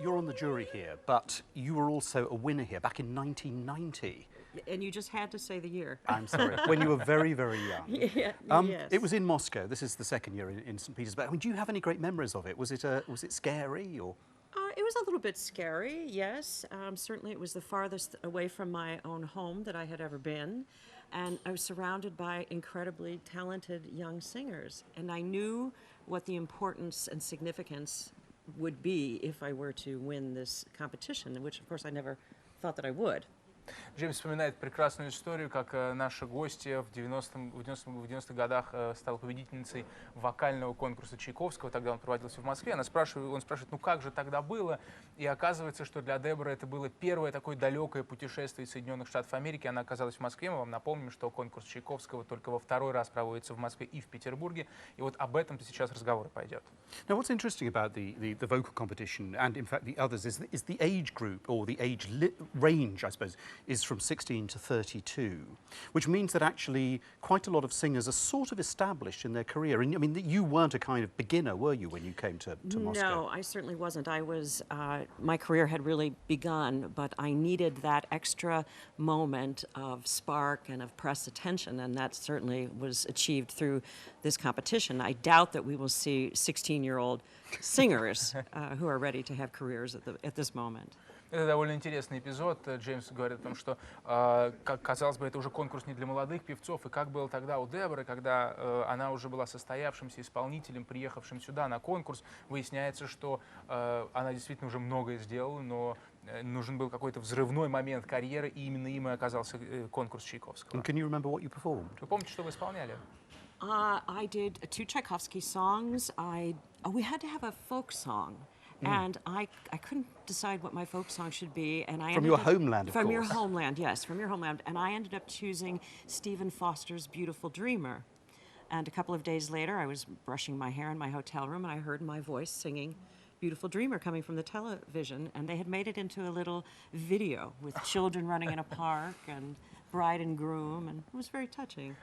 you're on the jury here, but you were also a winner here back in 1990. And you just had to say the year. I'm sorry, when you were very, very young. Yes. It was in Moscow. This is the second year in St. Petersburg. I mean, do you have any great memories of it? Was it scary or? It was a little bit scary, yes. Certainly it was the farthest away from my own home that I had ever been. And I was surrounded by incredibly talented young singers. And I knew what the importance and significance would be if I were to win this competition, which of course I never thought that I would. Джеймс вспоминает прекрасную историю, как наша гостья в 90-х годах стала победительницей вокального конкурса Чайковского. Тогда он проводился в Москве. Он спрашивает, ну как же тогда было? И оказывается, что для Деборы это было первое такое далекое путешествие из Соединенных Штатов Америки. Она оказалась в Москве. Мы вам напомним, что конкурс Чайковского только во второй раз проводится в Москве и в Петербурге. И вот об этом сейчас разговор пойдет. Now, what's interesting about the vocal competition, and in fact the others, is the age group, or the age range, I suppose, is from 16 to 32, which means that actually quite a lot of singers are sort of established in their career. And I mean, you weren't a kind of beginner, were you, when you came to Moscow? No, I certainly wasn't. I was, my career had really begun, but I needed that extra moment of spark and of press attention, and that certainly was achieved through this competition. I doubt that we will see 16-year-old singers who are ready to have careers at this moment. Это довольно интересный эпизод. Джеймс говорит о том, что, как казалось бы, это уже конкурс не для молодых певцов. И как было тогда у Деборы, когда она уже была состоявшимся исполнителем, приехавшим сюда на конкурс, выясняется, что она действительно уже многое сделала, но нужен был какой-то взрывной момент карьеры, и именно им и оказался конкурс Чайковского. And can you remember what you performed? Вы помните, что вы исполняли? I did 2 Tchaikovsky songs. We had to have a folk song. And I couldn't decide what my folk song should be. And I from your homeland, of course. From your homeland, yes, from your homeland. And I ended up choosing Stephen Foster's Beautiful Dreamer. And a couple of days later, I was brushing my hair in my hotel room, and I heard my voice singing Beautiful Dreamer coming from the television. And they had made it into a little video with children running in a park and bride and groom, and it was very touching.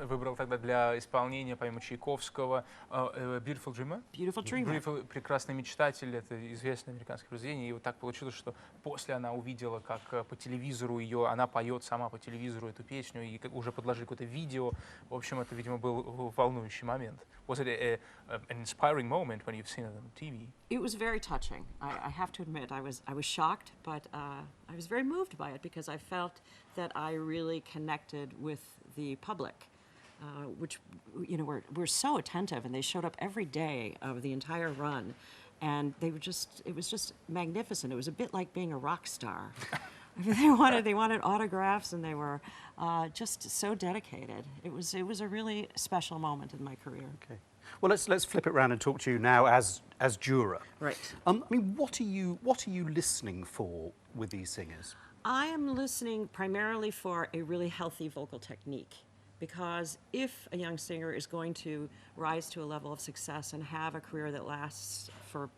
Выбрал тогда для исполнения поэмы Чайковского Beautiful Dreamer? Beautiful Dreamer. Прекрасный мечтатель, это известное американское произведение. И вот так получилось, что после она увидела, как по телевизору ее, она поет сама по телевизору эту песню, и уже подложили какое-то видео. В общем, это, видимо, был волнующий момент. Was it an inspiring moment when you've seen it on TV? It was very touching. I have to admit, I was shocked, but I was very moved by it because I felt that I really connected with the public, which, you know, were so attentive, and they showed up every day of the entire run, and it was just magnificent. It was a bit like being a rock star. I mean, they wanted autographs, and they were just so dedicated. It was a really special moment in my career. Okay. Well, let's flip it around and talk to you now as juror. Right. I mean, what are you listening for with these singers? I am listening primarily for a really healthy vocal technique, because if a young singer is going to rise to a level of success and have a career that lasts for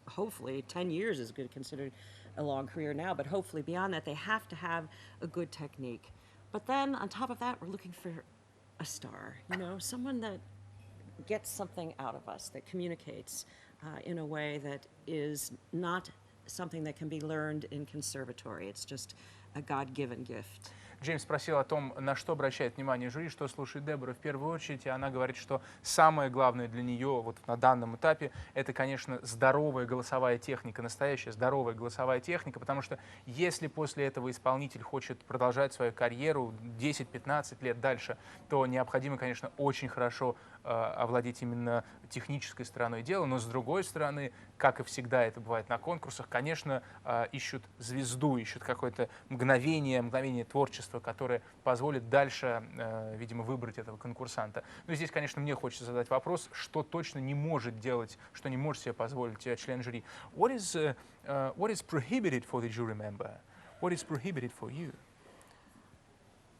hopefully 10 years is good, considered a long career now, but hopefully beyond that, they have to have a good technique. But then on top of that, we're looking for a star, you know, someone that gets something out of us, that communicates in a way that is not something that can be learned in conservatory. It's just a God-given gift. Джеймс спросил о том, на что обращает внимание жюри, что слушает Дебора в первую очередь, и она говорит, что самое главное для нее вот на данном этапе — это, конечно, здоровая голосовая техника, настоящая здоровая голосовая техника, потому что если после этого исполнитель хочет продолжать свою карьеру 10-15 лет дальше, то необходимо, конечно, очень хорошо овладеть именно технической стороной дела, но с другой стороны, как и всегда это бывает на конкурсах, конечно, ищут звезду, ищут какое-то мгновение творчества, которое позволит дальше, видимо, выбрать этого конкурсанта. Но здесь, конечно, мне хочется задать вопрос, что точно не может делать, что не может себе позволить член жюри. What is prohibited for the jury member? What is prohibited for you?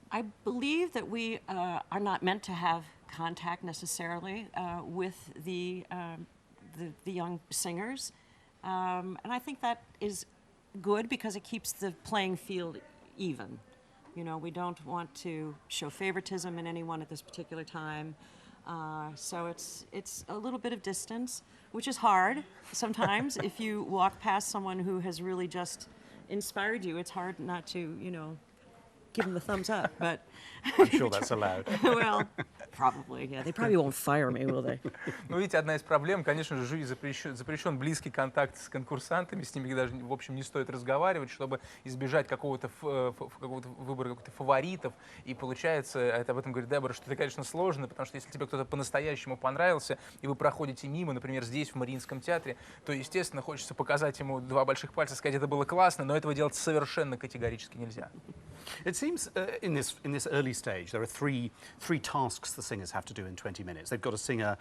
I believe that we are not meant to have contact necessarily with the young singers, and I think that is good because it keeps the playing field even. You know, we don't want to show favoritism in anyone at this particular time. So it's a little bit of distance, which is hard sometimes. If you walk past someone who has really just inspired you, it's hard not to, you know, give them the thumbs up. But I'm sure that's allowed. well, probably, yeah. They probably won't fire me, will they? Ну, видите, одна из проблем, конечно же, жюри запрещен близкий контакт с конкурсантами, с ними даже, в общем, не стоит разговаривать, чтобы избежать какого-то выбора каких-то фаворитов. И получается, это об этом говорит Дебора, что это, конечно, сложно, потому что если тебе кто-то по-настоящему понравился, и вы проходите мимо, например, здесь, в Мариинском театре, то, естественно, хочется показать ему два больших пальца, сказать, это было классно, но этого делать совершенно категорически нельзя. It seems in this early stage there are three tasks the singers have to do in 20 minutes. They've got to sing a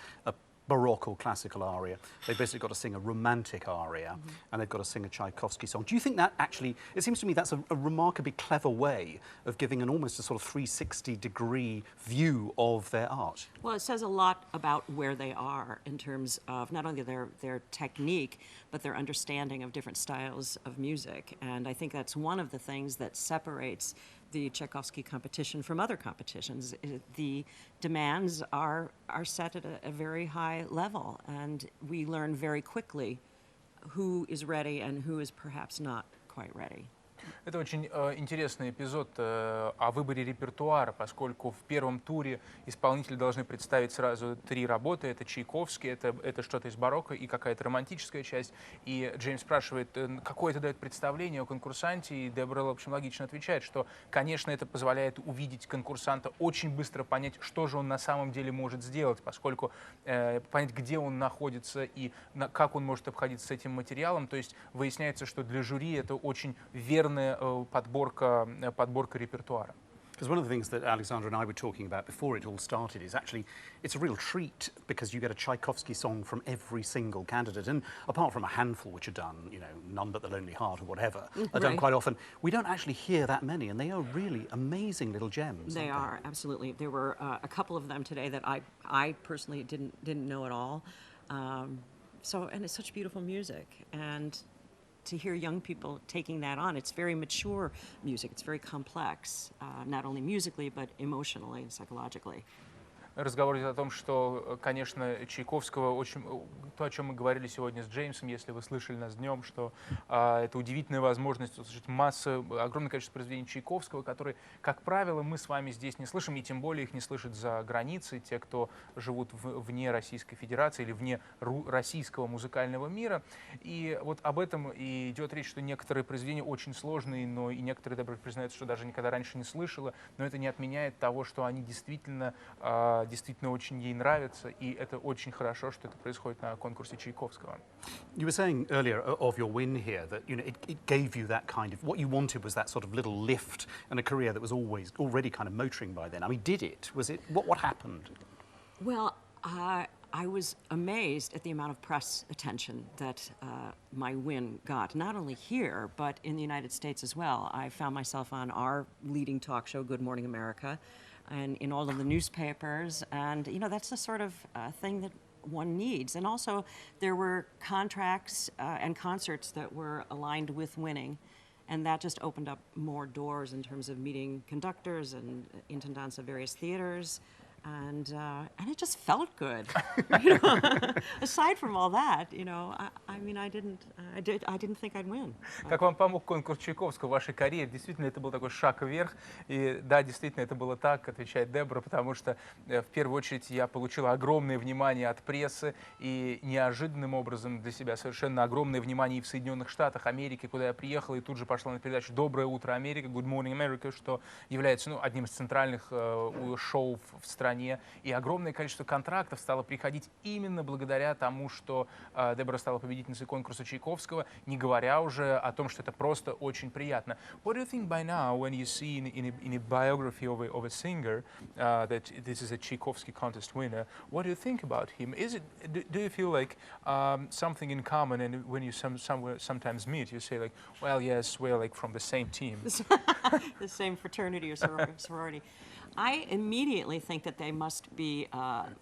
Baroque or classical aria. They've basically got to sing a romantic aria, and they've got to sing a Tchaikovsky song. Do you think that actually, it seems to me that's a remarkably clever way of giving an almost a sort of 360-degree view of their art? Well, it says a lot about where they are in terms of not only their technique, but their understanding of different styles of music. And I think that's one of the things that separates the Tchaikovsky competition from other competitions. The demands are set at a very high level, and we learn very quickly who is ready and who is perhaps not quite ready. Это очень интересный эпизод о выборе репертуара, поскольку в первом туре исполнители должны представить сразу 3 работы. Это Чайковский, это что-то из барокко и какая-то романтическая часть. И Джеймс спрашивает, какое это дает представление о конкурсанте, и Дебора, в общем, логично отвечает, что, конечно, это позволяет увидеть конкурсанта, очень быстро понять, что же он на самом деле может сделать, поскольку понять, где он находится и как он может обходиться с этим материалом. То есть выясняется, что для жюри это очень верная подборка репертуара. Because one of the things that Alexandra and I were talking about before it all started is actually it's a real treat because you get a Tchaikovsky song from every single candidate, and apart from a handful which are done, you know, None But the Lonely Heart or whatever, are done quite often, we don't actually hear that many, and they are really amazing little gems. They are, absolutely. There were a couple of them today that I personally didn't know at all. And it's such beautiful music, and to hear young people taking that on, it's very mature music. It's very complex, not only musically, but emotionally and psychologically. Разговор идет о том, что, конечно, Чайковского, очень, то, о чем мы говорили сегодня с Джеймсом, если вы слышали нас днем, что это удивительная возможность услышать огромное количество произведений Чайковского, которые, как правило, мы с вами здесь не слышим, и тем более их не слышат за границей, те, кто живут вне Российской Федерации или вне российского музыкального мира. И вот об этом и идет речь, что некоторые произведения очень сложные, но и некоторые, Дебора, признаются, что даже никогда раньше не слышала, но это не отменяет того, что они действительно очень ей нравятся, и это очень хорошо, что это происходит на конкурсе Чайковского. You were saying earlier of your win here that, you know, it gave you that kind of, what you wanted was that sort of little lift and a career that was already kind of motoring by then. I mean, did it? Was it, what happened? Well, I was amazed at the amount of press attention that my win got, not only here, but in the United States as well. I found myself on our leading talk show, Good Morning America, and in all of the newspapers, and you know, that's the sort of thing that one needs. And also there were contracts and concerts that were aligned with winning, and that just opened up more doors in terms of meeting conductors and intendants of various theaters. And it just felt good. You know? Aside from all that, you know, I mean, I didn't think I'd win. Как вам помог конкурс Чайковского в вашей карьере? Действительно, это был такой шаг вверх. И да, действительно, это было так, отвечает Дебора, потому что в первую очередь я получил огромное внимание от прессы и неожиданным образом для себя совершенно огромное внимание и в Соединенных Штатах Америки, куда я приехал, и тут же пошла на передачу «Доброе утро, Америка», Good Morning America, что является одним из центральных шоу в стране. И огромное количество контрактов стало приходить именно благодаря тому, что Дебора стала победительницей конкурса Чайковского, не говоря уже о том, что это просто очень приятно. What do you think by now when you see in a biography of a singer that this is a Tchaikovsky contest winner? What do you think about him? Do you feel like something in common, and when you sometimes meet, you say like, well, yes, we're like from the same team. The same fraternity or sorority. I immediately think that they must be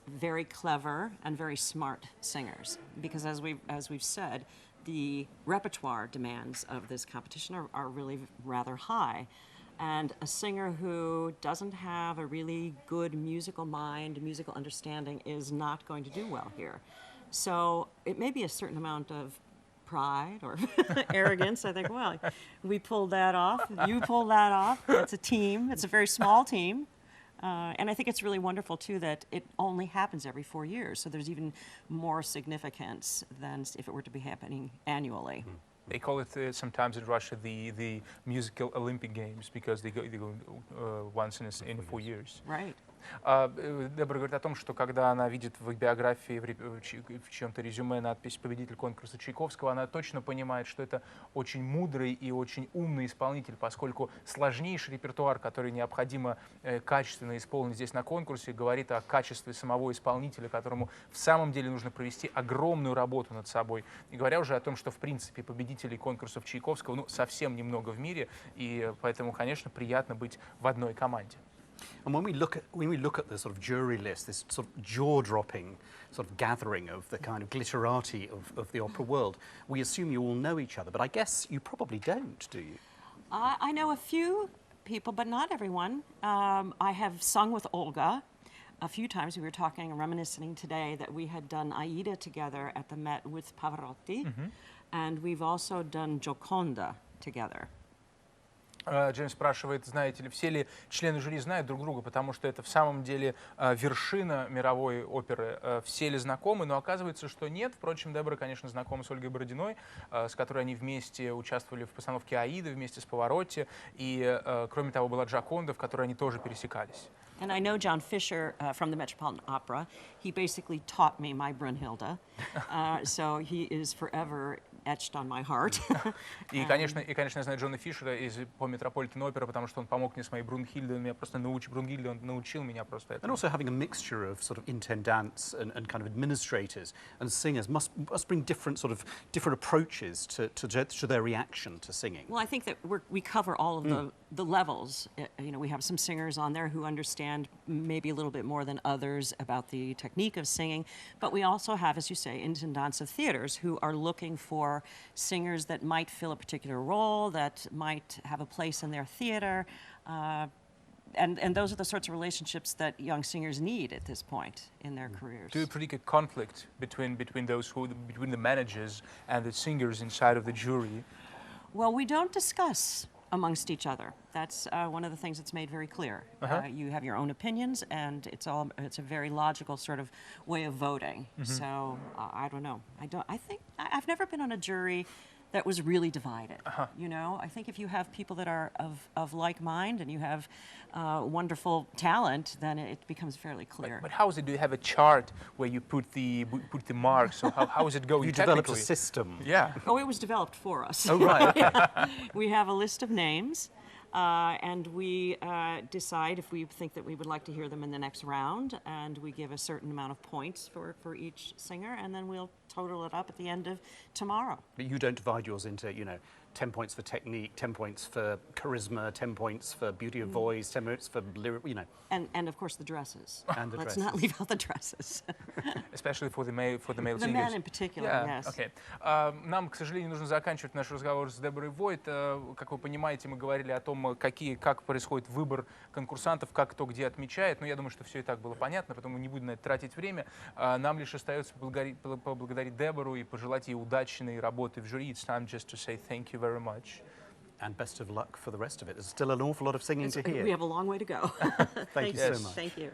very clever and very smart singers, because as we've said, the repertoire demands of this competition are really rather high. And a singer who doesn't have a really good musical mind, musical understanding, is not going to do well here. So it may be a certain amount of pride or arrogance. I think, well, we pulled that off. You pulled that off. It's a team. It's a very small team. And I think it's really wonderful, too, that it only happens every 4 years. So there's even more significance than if it were to be happening annually. They call it sometimes in Russia the musical Olympic Games because they go once in 4 years. Right. Дебора говорит о том, что когда она видит в их биографии, в чьем-то резюме надпись «Победитель конкурса Чайковского», она точно понимает, что это очень мудрый и очень умный исполнитель, поскольку сложнейший репертуар, который необходимо качественно исполнить здесь на конкурсе, говорит о качестве самого исполнителя, которому в самом деле нужно провести огромную работу над собой. Не говоря уже о том, что в принципе победителей конкурсов Чайковского совсем немного в мире, и поэтому, конечно, приятно быть в одной команде. And when we look at the sort of jury list, this sort of jaw-dropping sort of gathering of the kind of glitterati of the opera world, we assume you all know each other, but I guess you probably don't, do you? I know a few people, but not everyone. I have sung with Olga a few times. We were talking and reminiscing today that we had done Aida together at the Met with Pavarotti, and we've also done Gioconda together. Джеймс спрашивает, знаете ли, все ли члены жюри знают друг друга, потому что это в самом деле вершина мировой оперы. Все ли знакомы? Но оказывается, что нет. Впрочем, Дебора, конечно, знакома с Ольгой Бородиной, с которой они вместе участвовали в постановке «Аиды», вместе с Паваротти. И, кроме того, была Джоконда, в которой они тоже пересекались. And I know John Fisher from the Metropolitan Opera. He basically taught me my Brunhilde, so he is forever etched on my heart. И, конечно, я знаю Джона Фишера по Метрополитен опера, потому что он помог мне с моей Брунхильдой, он меня просто Брунхильде, он научил меня просто этому. And also having a mixture of sort of intendants and kind of administrators and singers must bring different approaches to their reaction to singing. Well, I think that we cover all of the levels. You know, we have some singers on there who understand maybe a little bit more than others about the technique of singing, but we also have, as you say, intendants of theaters who are looking for singers that might fill a particular role, that might have a place in their theater, and those are the sorts of relationships that young singers need at this point in their careers. Do you predict a conflict between the managers and the singers inside of the jury? Well, we don't discuss amongst each other. That's one of the things that's made very clear. You have your own opinions, and it's a very logical sort of way of voting. So I don't know. I think I've never been on a jury that was really divided. You know, I think if you have people that are of like mind and you have wonderful talent, then it becomes fairly clear. But how is it? Do you have a chart where you put the marks? So how is it going? You developed a system. Yeah. Oh, it was developed for us. Oh, right. Okay. We have a list of names. And we decide if we think that we would like to hear them in the next round, and we give a certain amount of points for each singer, and then we'll total it up at the end of tomorrow. But you don't divide yours into, 10 points for technique, 10 points for charisma, 10 points for beauty of voice, 10 points for lyric, And of course the dresses. And the Let's dresses. not leave out the dresses. Especially for the male singers. The men in particular, yes. Okay. Нам, к сожалению, нужно заканчивать наш разговор с Деборой Войт. Как вы понимаете, мы говорили о том, как происходит выбор конкурсантов, как кто где отмечает. Но я думаю, что все и так было понятно, поэтому не будем на это тратить время. Нам лишь остается поблагодарить Дебору и пожелать ей удачной работы в жюри. It's time just to say thank you very much. And best of luck for the rest of it. There's still an awful lot of singing to hear. We have a long way to go. Thank you so much. Thank you.